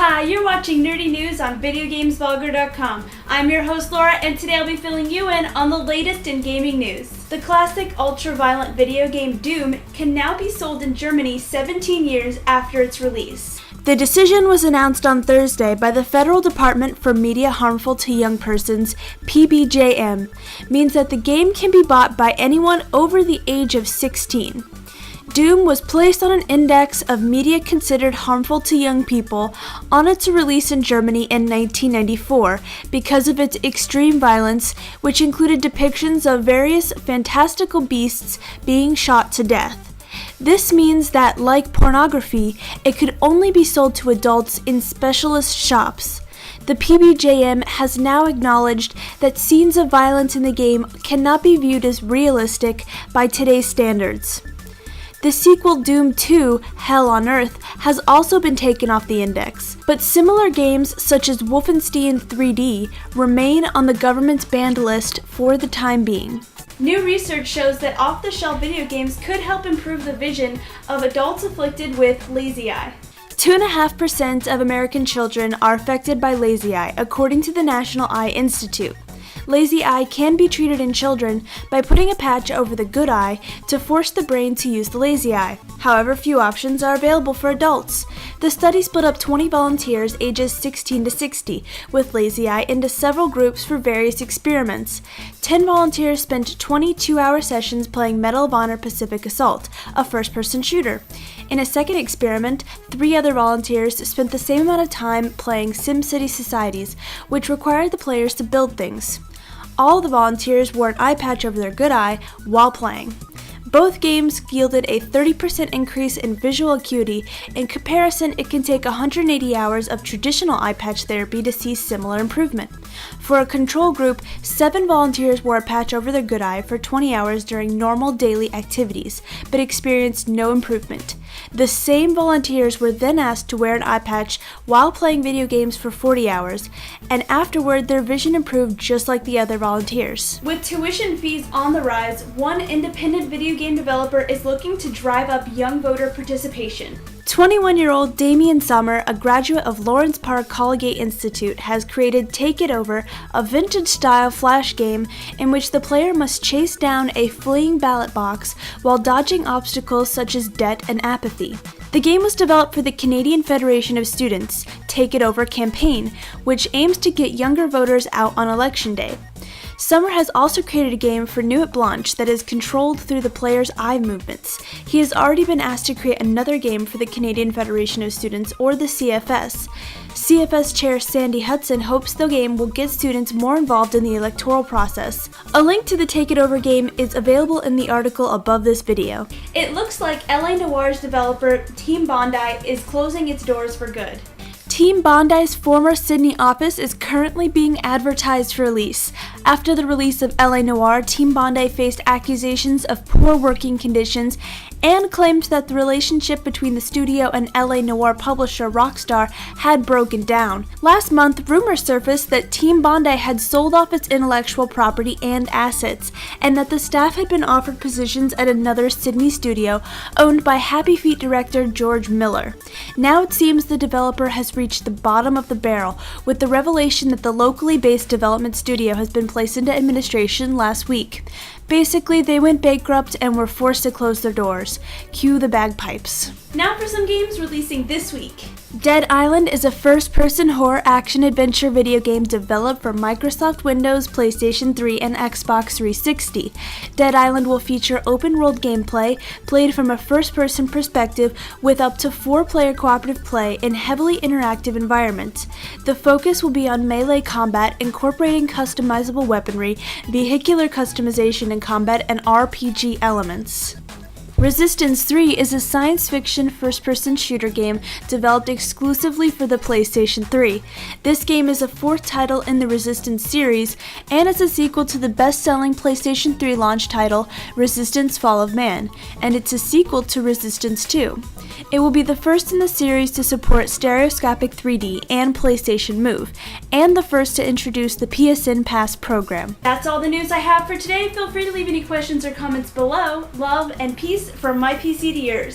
Hi, you're watching Nerdy News on VideoGamesVulgar.com. I'm your host Laura, and today I'll be filling you in on the latest in gaming news. The classic ultra-violent video game Doom can now be sold in Germany 17 years after its release. The decision was announced on Thursday by the Federal Department for Media Harmful to Young Persons, PBJM, means that the game can be bought by anyone over the age of 16. Doom was placed on an index of media considered harmful to young people on its release in Germany in 1994 because of its extreme violence, which included depictions of various fantastical beasts being shot to death. This means that, like pornography, it could only be sold to adults in specialist shops. The PBJM has now acknowledged that scenes of violence in the game cannot be viewed as realistic by today's standards. The sequel Doom 2, Hell on Earth, has also been taken off the index, but similar games such as Wolfenstein 3D remain on the government's banned list for the time being. New research shows that off-the-shelf video games could help improve the vision of adults afflicted with lazy eye. 2.5% of American children are affected by lazy eye, according to the National Eye Institute. Lazy eye can be treated in children by putting a patch over the good eye to force the brain to use the lazy eye. However, few options are available for adults. The study split up 20 volunteers ages 16 to 60 with lazy eye into several groups for various experiments. 10 volunteers spent 22-hour sessions playing Medal of Honor Pacific Assault, a first-person shooter. In a second experiment, 3 other volunteers spent the same amount of time playing SimCity Societies, which required the players to build things. All the volunteers wore an eye patch over their good eye while playing. Both games yielded a 30% increase in visual acuity. In comparison, it can take 180 hours of traditional eye patch therapy to see similar improvement. For a control group, 7 volunteers wore a patch over their good eye for 20 hours during normal daily activities, but experienced no improvement. The same volunteers were then asked to wear an eye patch while playing video games for 40 hours, and afterward their vision improved just like the other volunteers. With tuition fees on the rise, one independent video game developer is looking to drive up young voter participation. 21-year-old Damian Summer, a graduate of Lawrence Park Collegiate Institute, has created Take It Over, a vintage-style flash game in which the player must chase down a fleeing ballot box while dodging obstacles such as debt and apathy. The game was developed for the Canadian Federation of Students' Take It Over campaign, which aims to get younger voters out on Election Day. Summer has also created a game for Nuit Blanche that is controlled through the player's eye movements. He has already been asked to create another game for the Canadian Federation of Students, or the CFS. CFS Chair Sandy Hudson hopes the game will get students more involved in the electoral process. A link to the Take It Over game is available in the article above this video. It looks like LA Noire's developer Team Bondi is closing its doors for good. Team Bondi's former Sydney office is currently being advertised for release. After the release of LA Noire, Team Bondi faced accusations of poor working conditions and claimed that the relationship between the studio and LA Noire publisher Rockstar had broken down. Last month, rumors surfaced that Team Bondi had sold off its intellectual property and assets, and that the staff had been offered positions at another Sydney studio owned by Happy Feet director George Miller. Now it seems the developer has reached the bottom of the barrel with the revelation that the locally based development studio has been placed into administration last week. Basically, they went bankrupt and were forced to close their doors. Cue the bagpipes. Now for some games releasing this week. Dead Island is a first-person horror action-adventure video game developed for Microsoft Windows, PlayStation 3, and Xbox 360. Dead Island will feature open-world gameplay, played from a first-person perspective with up to 4-player cooperative play in heavily interactive environments. The focus will be on melee combat, incorporating customizable weaponry, vehicular customization in combat, and RPG elements. Resistance 3 is a science fiction first-person shooter game developed exclusively for the PlayStation 3. This game is a 4th title in the Resistance series, and is a sequel to the best-selling PlayStation 3 launch title, Resistance Fall of Man, and it's a sequel to Resistance 2. It will be the first in the series to support stereoscopic 3D and PlayStation Move, and the first to introduce the PSN Pass program. That's all the news I have for today. Feel free to leave any questions or comments below. Love and peace from my PC to yours.